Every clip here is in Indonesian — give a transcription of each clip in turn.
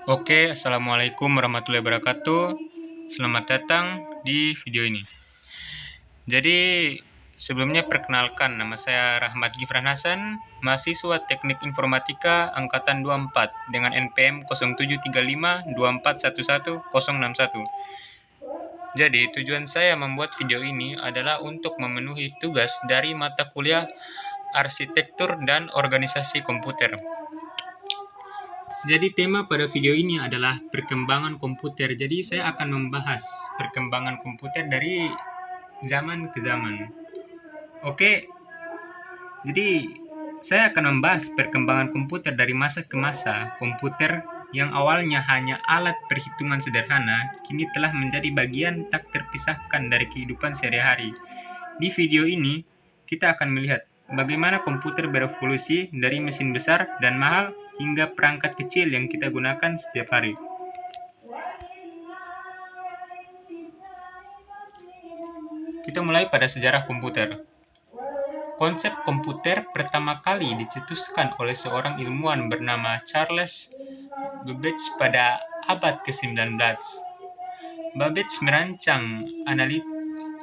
Oke, Assalamualaikum warahmatullahi wabarakatuh. Selamat datang di video ini. Jadi, sebelumnya perkenalkan, nama saya Rahmat Gifran Hasan, mahasiswa Teknik Informatika Angkatan 24 dengan NPM 073524111061. Jadi, tujuan saya membuat video ini adalah untuk memenuhi tugas dari mata kuliah Arsitektur dan Organisasi Komputer. Jadi tema pada video ini adalah perkembangan komputer. Jadi saya akan membahas perkembangan komputer dari zaman ke zaman. Oke, jadi saya akan membahas perkembangan komputer dari masa ke masa. Komputer yang awalnya hanya alat perhitungan sederhana, kini telah menjadi bagian tak terpisahkan dari kehidupan sehari-hari. Di video ini, kita akan melihat bagaimana komputer berevolusi dari mesin besar dan mahal hingga perangkat kecil yang kita gunakan setiap hari. Kita mulai pada sejarah komputer. Konsep komputer pertama kali dicetuskan oleh seorang ilmuwan bernama Charles Babbage pada abad ke-19. Babbage merancang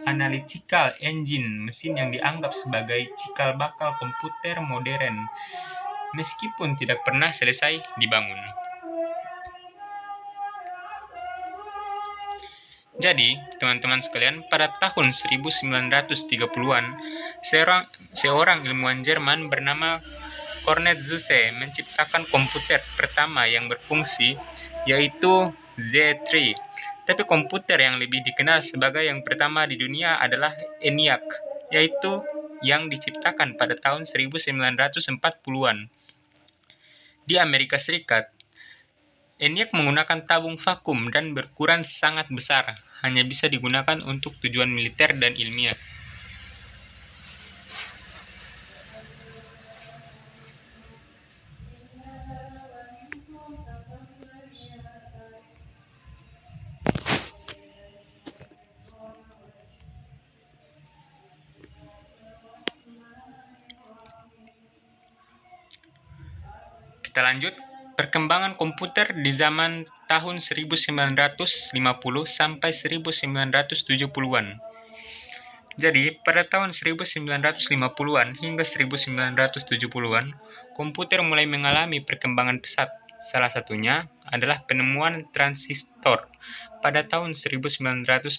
analytical engine, mesin yang dianggap sebagai cikal bakal komputer modern, meskipun tidak pernah selesai dibangun. Jadi, teman-teman sekalian, pada tahun 1930-an, seorang ilmuwan Jerman bernama Cornel Zuse menciptakan komputer pertama yang berfungsi, yaitu Z3. Tapi komputer yang lebih dikenal sebagai yang pertama di dunia adalah ENIAC, yaitu yang diciptakan pada tahun 1940-an. Di Amerika Serikat, ENIAC menggunakan tabung vakum dan berukuran sangat besar, hanya bisa digunakan untuk tujuan militer dan ilmiah. Kita lanjut. Perkembangan komputer di zaman tahun 1950 sampai 1970-an. Jadi, pada tahun 1950-an hingga 1970-an, komputer mulai mengalami perkembangan pesat. Salah satunya adalah penemuan transistor pada tahun 1947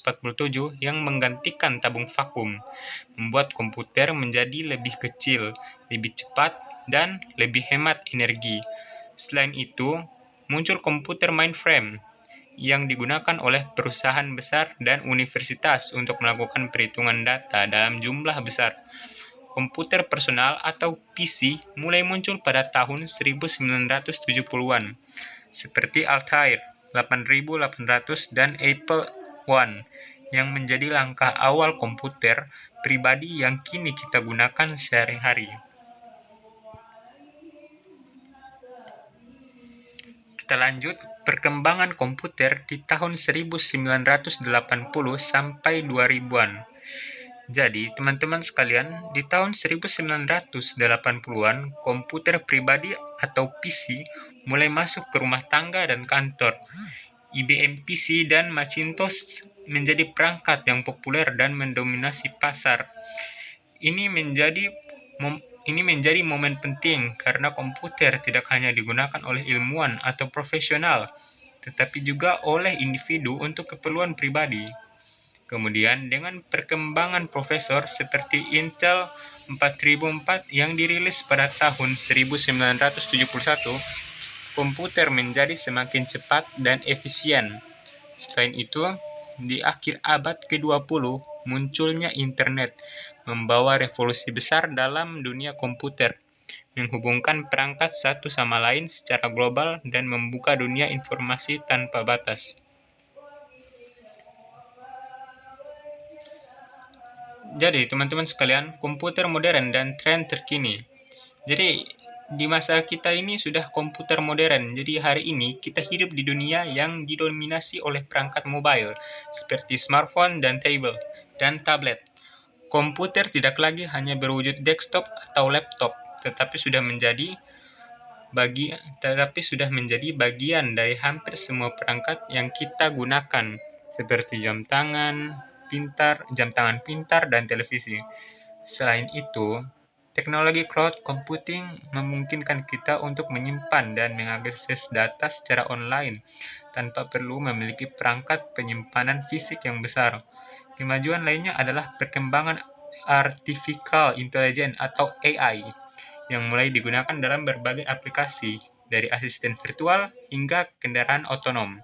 yang menggantikan tabung vakum, membuat komputer menjadi lebih kecil, lebih cepat, dan lebih hemat energi. Selain itu, muncul komputer mainframe yang digunakan oleh perusahaan besar dan universitas untuk melakukan perhitungan data dalam jumlah besar. Komputer personal atau PC mulai muncul pada tahun 1970-an, seperti Altair 8800 dan Apple I, yang menjadi langkah awal komputer pribadi yang kini kita gunakan sehari-hari. Kita lanjut, perkembangan komputer di tahun 1980 sampai 2000-an. Jadi, teman-teman sekalian, di tahun 1980-an, komputer pribadi atau PC mulai masuk ke rumah tangga dan kantor. IBM PC dan Macintosh menjadi perangkat yang populer dan mendominasi pasar. Ini menjadi momen penting karena komputer tidak hanya digunakan oleh ilmuwan atau profesional, tetapi juga oleh individu untuk keperluan pribadi. Kemudian dengan perkembangan prosesor seperti Intel 4004 yang dirilis pada tahun 1971, komputer menjadi semakin cepat dan efisien. Selain itu, di akhir abad ke-20, munculnya internet membawa revolusi besar dalam dunia komputer, menghubungkan perangkat satu sama lain secara global dan membuka dunia informasi tanpa batas. Jadi, teman-teman sekalian, komputer modern dan tren terkini. Jadi, di masa kita ini sudah komputer modern. Jadi, hari ini kita hidup di dunia yang didominasi oleh perangkat mobile, seperti smartphone dan tablet. Komputer tidak lagi hanya berwujud desktop atau laptop, tetapi sudah menjadi tetapi sudah menjadi bagian dari hampir semua perangkat yang kita gunakan, seperti jam tangan pintar, dan televisi. Selain itu, teknologi cloud computing memungkinkan kita untuk menyimpan dan mengakses data secara online tanpa perlu memiliki perangkat penyimpanan fisik yang besar. Kemajuan lainnya adalah perkembangan artificial intelligence atau AI yang mulai digunakan dalam berbagai aplikasi, dari asisten virtual hingga kendaraan otonom.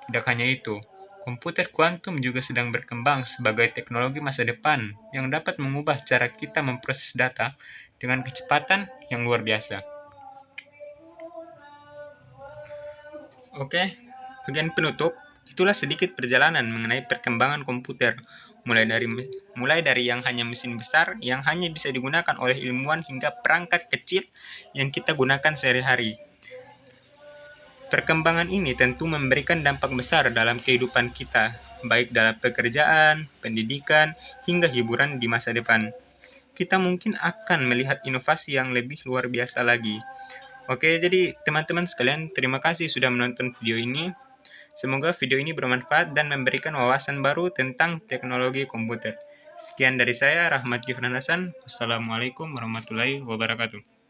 Tidak hanya itu, komputer kuantum juga sedang berkembang sebagai teknologi masa depan yang dapat mengubah cara kita memproses data dengan kecepatan yang luar biasa. Oke, bagian penutup, itulah sedikit perjalanan mengenai perkembangan komputer, mulai dari yang hanya mesin besar yang hanya bisa digunakan oleh ilmuwan hingga perangkat kecil yang kita gunakan sehari-hari. Perkembangan ini tentu memberikan dampak besar dalam kehidupan kita, baik dalam pekerjaan, pendidikan, hingga hiburan di masa depan. Kita mungkin akan melihat inovasi yang lebih luar biasa lagi. Oke, jadi teman-teman sekalian, terima kasih sudah menonton video ini. Semoga video ini bermanfaat dan memberikan wawasan baru tentang teknologi komputer. Sekian dari saya, Rahmat Gifran Hasan. Wassalamualaikum warahmatullahi wabarakatuh.